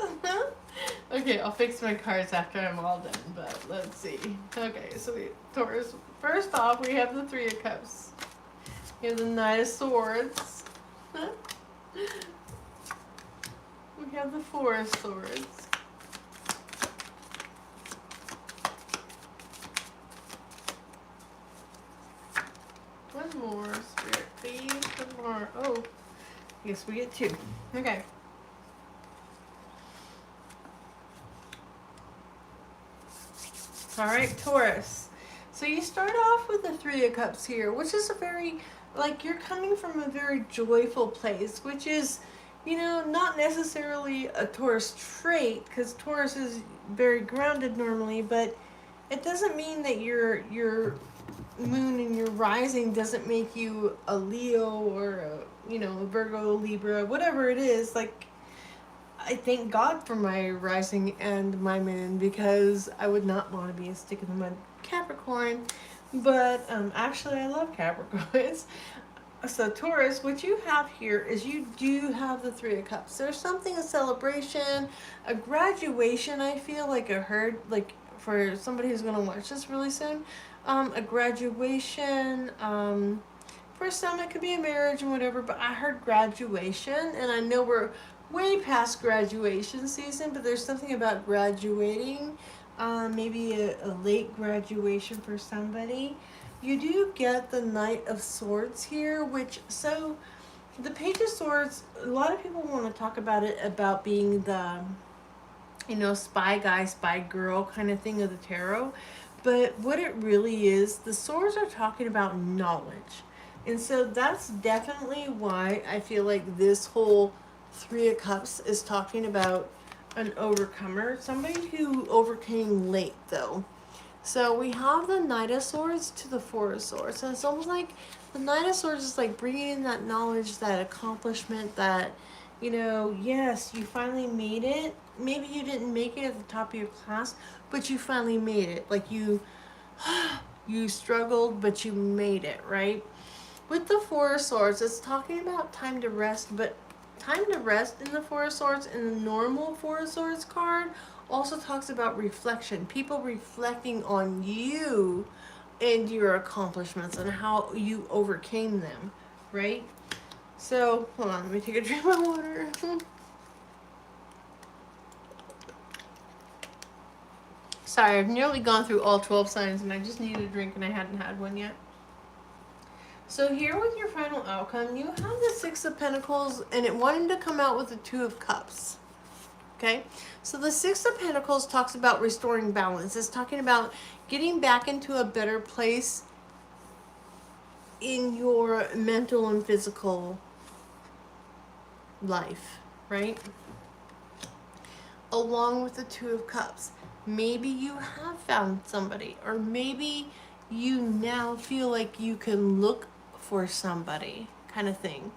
Okay, I'll fix my cards after I'm all done, but let's see. Okay, so Taurus, first off, we have the Three of Cups. We have the Knight of Swords. We have the Four of Swords. One more, Spirit, please. One more. Oh, I guess we get two. Okay. All right, Taurus. So you start off with the Three of Cups here, which is a very, like, you're coming from a very joyful place, which is, you know, not necessarily a Taurus trait, because Taurus is very grounded normally, but it doesn't mean that your moon and your rising doesn't make you a Leo or a, you know, a Virgo, Libra, whatever it is. Like, I thank God for my rising and my moon, because I would not want to be a stick in the mud Capricorn. But actually, I love Capricorns. So Taurus, what you have here is you do have the Three of Cups. There's something, a celebration, a graduation. I feel like I heard, like, for somebody who's going to watch this really soon, a graduation. For some, it could be a marriage and whatever, but I heard graduation, and I know we're way past graduation season, but there's something about graduating, maybe a late graduation for somebody. You do get the Knight of Swords here, which, so the Page of Swords, a lot of people want to talk about it about being the, spy guy, spy girl kind of thing of the tarot. But what it really is, the swords are talking about knowledge. And so that's definitely why I feel like this whole Three of Cups is talking about an overcomer, somebody who overcame late, though. So we have the Knight of Swords to the Four of Swords. And it's almost like the Knight of Swords is like bringing in that knowledge, that accomplishment, that, yes, you finally made it. Maybe you didn't make it at the top of your class, but you finally made it. Like you struggled, but you made it, right? With the Four of Swords, it's talking about time to rest, but time to rest in the Four of Swords in the normal Four of Swords card also talks about reflection. People reflecting on you and your accomplishments and how you overcame them, right? So, hold on, let me take a drink of my water. Sorry, I've nearly gone through all 12 signs and I just needed a drink and I hadn't had one yet. So here with your final outcome, you have the Six of Pentacles and it wanted to come out with the Two of Cups. Okay, so the Six of Pentacles talks about restoring balance. It's talking about getting back into a better place in your mental and physical life, right? Along with the Two of Cups. Maybe you have found somebody, or maybe you now feel like you can look for somebody, kind of thing.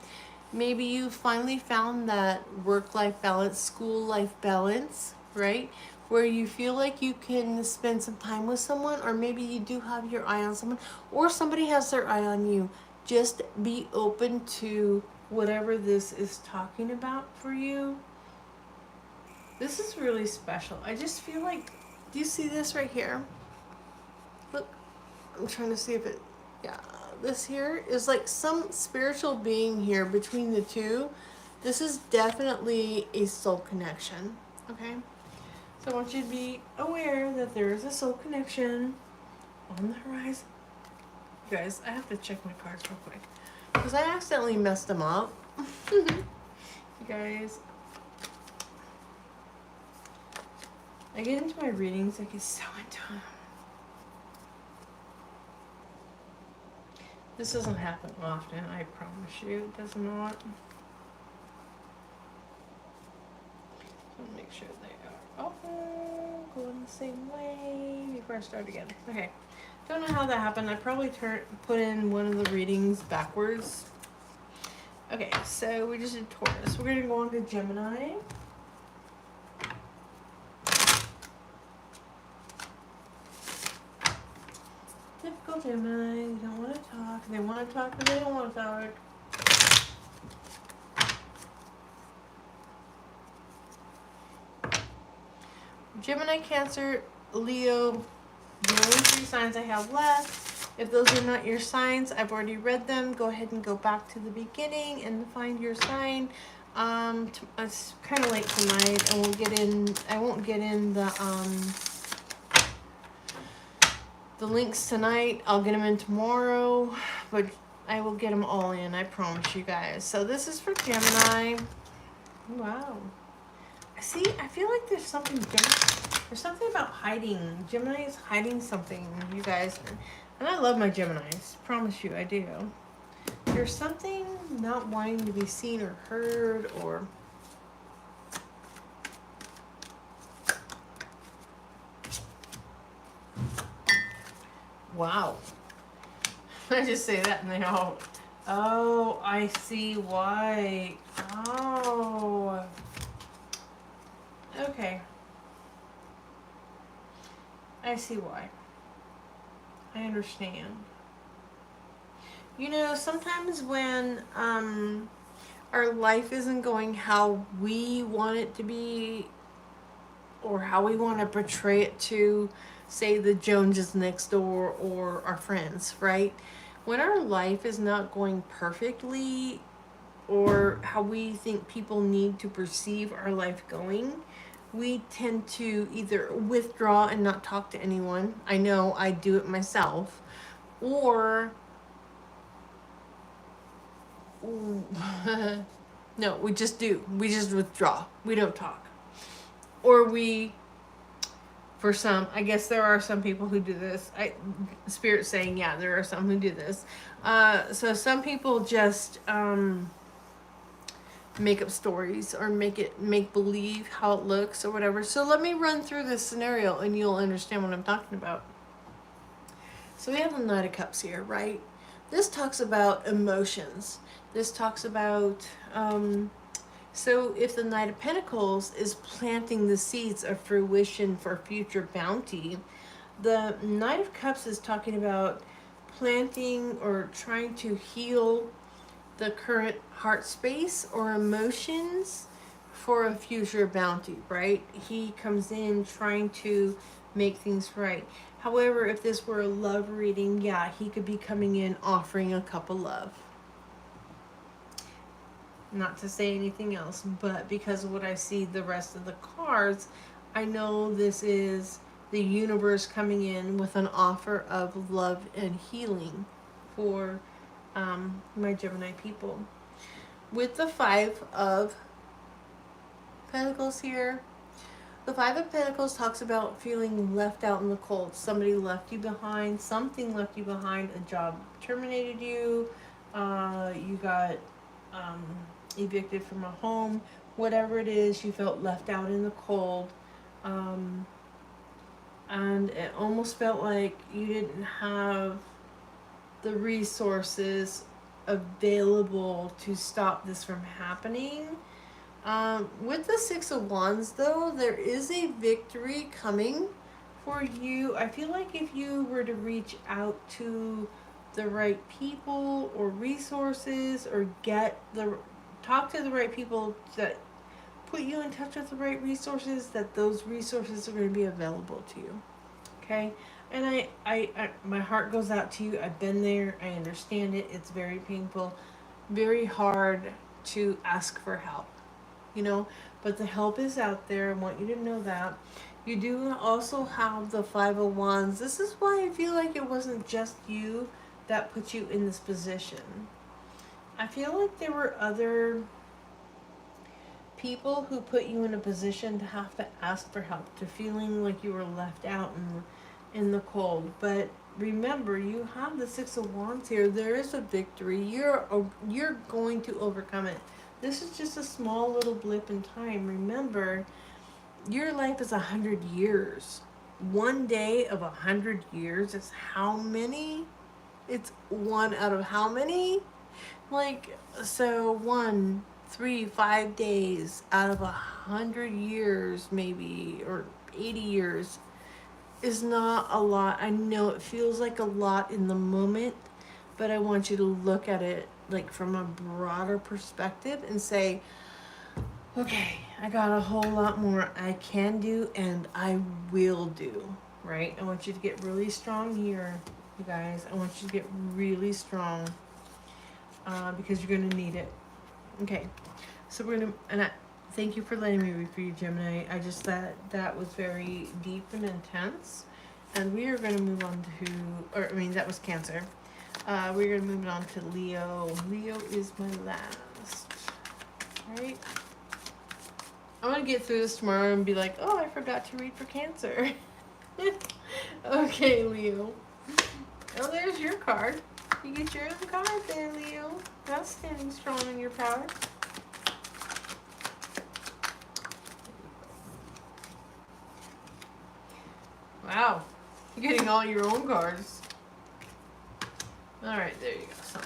Maybe you finally found that work-life balance, school-life balance, right? Where you feel like you can spend some time with someone, or maybe you do have your eye on someone, or somebody has their eye on you. Just be open to whatever this is talking about for you. This is really special. I just feel like, do you see this right here? Look, I'm trying to see if it, yeah. This here is like some spiritual being here between the two. This is definitely a soul connection, okay? So I want you to be aware that there is a soul connection on the horizon. You guys, I have to check my cards real quick because I accidentally messed them up. You guys, I get into my readings, I get so into them. This doesn't happen often, I promise you. It does not. Make sure they are all going the same way before I start again. Okay. Don't know how that happened. I probably put in one of the readings backwards. Okay, so we just did Taurus. We're going to go on to Gemini. Typical Gemini. They don't want to talk. They want to talk, but they don't want to talk. Gemini, Cancer, Leo, the only 3 signs I have left. If those are not your signs, I've already read them. Go ahead and go back to the beginning and find your sign. It's kind of late tonight. I won't get in the links tonight. I'll get them in tomorrow, but I will get them all in. I promise you guys. So this is for Gemini. Wow. See, I feel like there's something different. There's something about hiding. Gemini is hiding something, you guys. And I love my Geminis. Promise you, I do. There's something not wanting to be seen or heard or... Wow. I just say that and they all... Oh, I see why. Oh... Okay. I see why. I understand. Sometimes when our life isn't going how we want it to be or how we want to portray it to, say, the Joneses next door or our friends, right? When our life is not going perfectly or how we think people need to perceive our life going, we tend to either withdraw and not talk to anyone. I know I do it myself. Or no, we just do. We just withdraw. We don't talk. Or we, for some, I guess there are some people who do this. Spirit's saying, yeah, there are some who do this. So some people just make up stories or make believe how it looks or whatever. So let me run through this scenario and you'll understand what I'm talking about. So we have the Knight of Cups here, right? This talks about emotions. This talks about so if the Knight of Pentacles is planting the seeds of fruition for future bounty, the Knight of Cups is talking about planting or trying to heal the current heart space or emotions for a future bounty, right? He comes in trying to make things right. However, if this were a love reading, yeah, he could be coming in offering a cup of love. Not to say anything else, but because of what I see the rest of the cards, I know this is the universe coming in with an offer of love and healing for my Gemini people. With the Five of Pentacles here, the Five of Pentacles talks about feeling left out in the cold. Somebody left you behind, something left you behind, a job terminated you, you got evicted from a home, whatever it is, you felt left out in the cold, and it almost felt like you didn't have the resources available to stop this from happening. With the Six of Wands though, there is a victory coming for you. I feel like if you were to reach out to the right people or resources or talk to the right people that put you in touch with the right resources, that those resources are going to be available to you. Okay? And I my heart goes out to you. I've been there. I understand it. It's very painful, very hard to ask for help, you know, but the help is out there. I want you to know that. You do also have the Five of Wands. This is why I feel like it wasn't just you that put you in this position. I feel like there were other people who put you in a position to have to ask for help, to feeling like you were left out in the cold. But remember, you have the Six of Wands here. There is a victory. You're going to overcome it. This is just a small little blip in time. Remember, your life is 100 years. One day of 100 years is how many? It's one out of how many? Like, so 1, 3, 5 days out of 100 years, maybe, or 80 years, is not a lot. I know it feels like a lot in the moment, but I want you to look at it like from a broader perspective and say, okay, I got a whole lot more I can do and I will do, right? I want you to get really strong here, you guys. I want you to get really strong because you're going to need it. Okay, so we're going to, and thank you for letting me read for you, Gemini. I just, that was very deep and intense. And we are going to move on to, that was Cancer. We're going to move on to Leo. Leo is my last. Alright. I'm going to get through this tomorrow and be like, oh, I forgot to read for Cancer. Okay, Leo. Oh, there's your card. You get your own card there, Leo. That's standing strong in your power. Wow. You're getting all your own cards. Alright, there you go.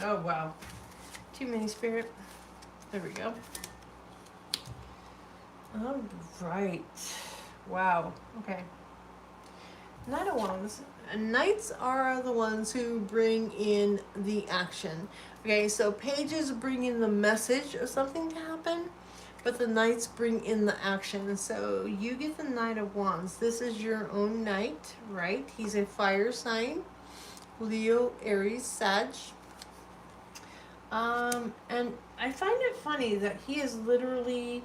Oh, wow. Too many, Spirit. There we go. Alright. Wow. Okay. Knight of Wands. Knights are the ones who bring in the action. Okay, so pages bring in the message of something to happen, but the knights bring in the action. So you get the Knight of Wands. This is your own knight, right? He's a fire sign. Leo, Aries, Sag. And I find it funny that he is literally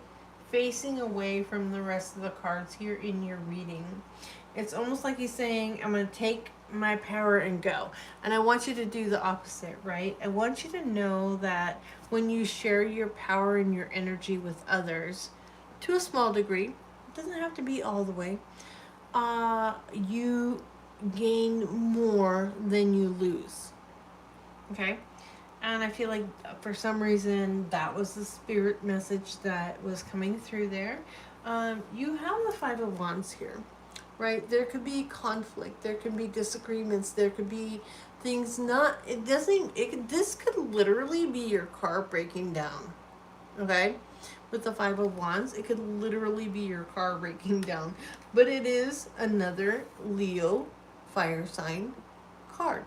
facing away from the rest of the cards here in your reading. It's almost like he's saying, I'm going to take my power and go. And I want you to do the opposite, right? I want you to know that when you share your power and your energy with others, to a small degree, it doesn't have to be all the way, you gain more than you lose. Okay? And I feel like for some reason that was the spirit message that was coming through there. You have the Five of Wands here, right? There could be conflict, there could be disagreements, there could be things not. It doesn't. This could literally be your car breaking down. Okay, with the Five of Wands, it could literally be your car breaking down. But it is another Leo fire sign card,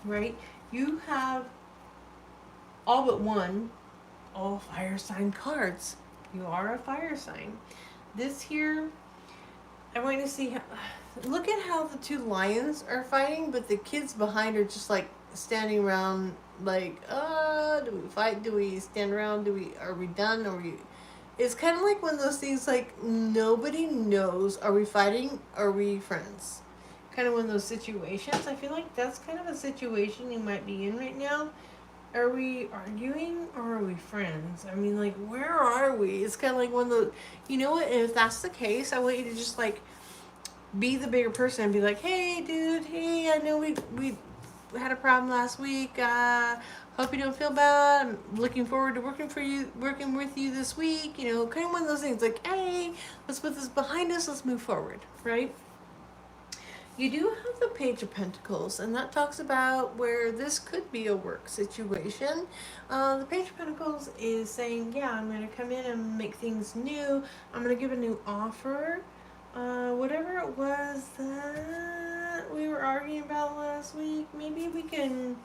right? You have all but one, all fire sign cards. You are a fire sign. This here, I want you to see how, look at how the two lions are fighting, but the kids behind are just like standing around like, do we fight? Do we stand around? Are we done? It's kind of like one of those things like nobody knows, are we fighting? Are we friends? Kind of one of those situations. I feel like that's kind of a situation you might be in right now. Are we arguing or are we friends? I mean, like, where are we? It's kind of like one of the, you know what? If that's the case, I want you to just like be the bigger person and be like, hey, dude, hey, I know we had a problem last week. Hope you don't feel bad. I'm looking forward to working with you this week. You know, kind of one of those things like, hey, let's put this behind us. Let's move forward, right? You do have the Page of Pentacles, and that talks about where this could be a work situation. The Page of Pentacles is saying, yeah, I'm going to come in and make things new. I'm going to give a new offer. Whatever it was that we were arguing about last week, maybe we can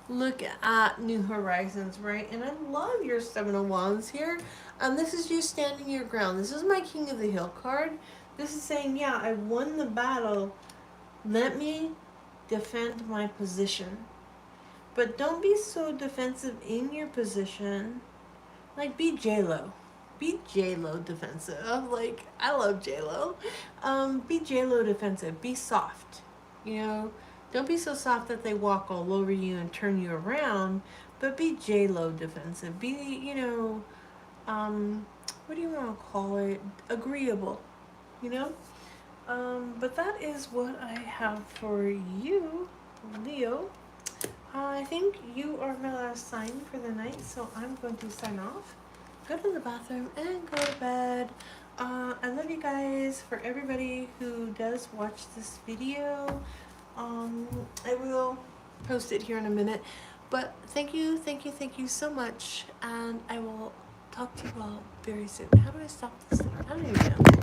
look at new horizons, right? And I love your Seven of Wands here. This is you standing your ground. This is my King of the Hill card. This is saying, yeah, I won the battle. Let me defend my position. But don't be so defensive in your position. Like, be J-Lo. Be J-Lo defensive. Like, I love J-Lo. Be J-Lo defensive. Be soft. You know, don't be so soft that they walk all over you and turn you around. But be J-Lo defensive. Be, you know, what do you want to call it? Agreeable. You know? But that is what I have for you, Leo. I think you are my last sign for the night, so I'm going to sign off, go to the bathroom, and go to bed. I love you guys. For everybody who does watch this video, I will post it here in a minute. But thank you so much, and I will talk to you all very soon. How do I stop this thing? I don't even know.